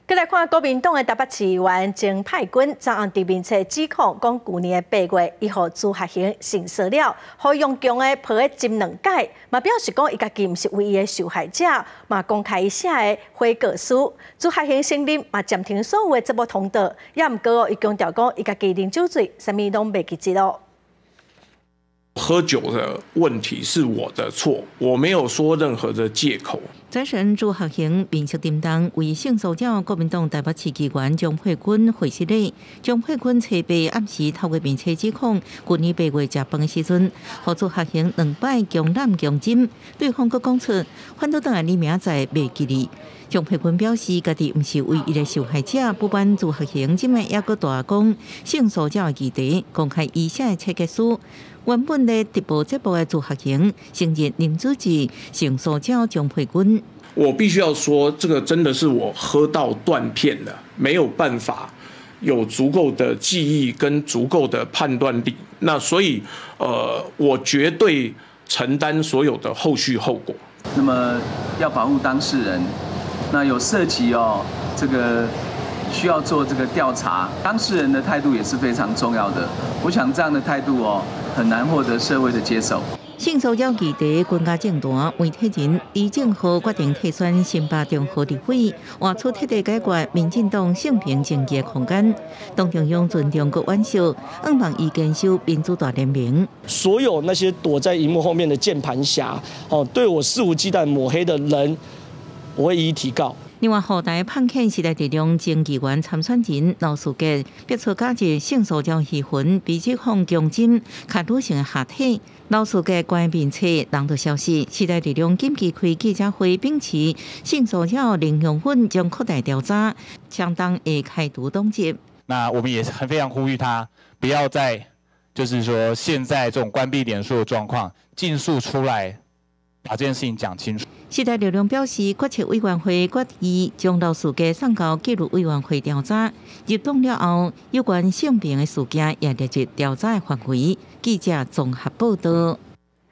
再来看国民党的台北市议员郑派君，昨暗伫面册指控，讲去年的8月1号朱学恒性骚扰，互用强的抱咧浸2届，嘛表示讲伊家己毋是唯一的受害者，嘛公开伊写的悔过书。朱学恒承认嘛暂停所有的节目通道，也毋过伊强调讲伊家己啉酒醉，啥物拢袂记记咯。 喝酒的问题是我的错，我没有说任何的借口。财神朱学恒面色沉重，为性骚扰国民党台北市议员张佩君回失礼。张佩君车被暗时透过面册指控，去年8月食饭的时阵，和朱学恒2摆强揽强斟，对方佫讲出反倒等下你明仔袂记哩。 张佩君表示，家己毋是唯一的受害者，不满朱学恒即摆也佫大讲性骚扰的议题，公开伊写的切结书。原本咧直播节目的朱学恒承认林主持性骚扰张佩君。我必须要说，这个真的是我喝到断片了，没有办法有足够的记忆跟足够的判断力。那所以，我绝对承担所有的后续后果。那么要保护当事人。 那有涉及这个需要做这个调查，当事人的态度也是非常重要的。我想这样的态度很难获得社会的接受。性骚扰议题国家政坛，媒体人李正浩决定退选新北中和立委，换出彻底解决民进党性平正义的空间。党中央尊重和挽救，希望伊坚守民主大联盟。所有那些躲在荧幕后面的键盘侠，对我肆无忌惮抹黑的人。 我会一一提告。另外，后台判欠时代力量前议员参选人刘书杰，逼出假借性骚扰戏份，被指控强奸卡女性的下体。刘书杰关面册人道消息，时代力量紧急开记者会，秉持性骚扰零容忍，将扩大调查，相当会开除党籍。那我们也是非常呼吁他，不要再就是说现在这种关闭脸书的状况，尽速出来。 把这件事情讲清楚。时代力量表示，决策委员会决议将刘书杰送到纪律委员会调查。入党了后，有关性平的事件也列入调查的范围。记者综合报道。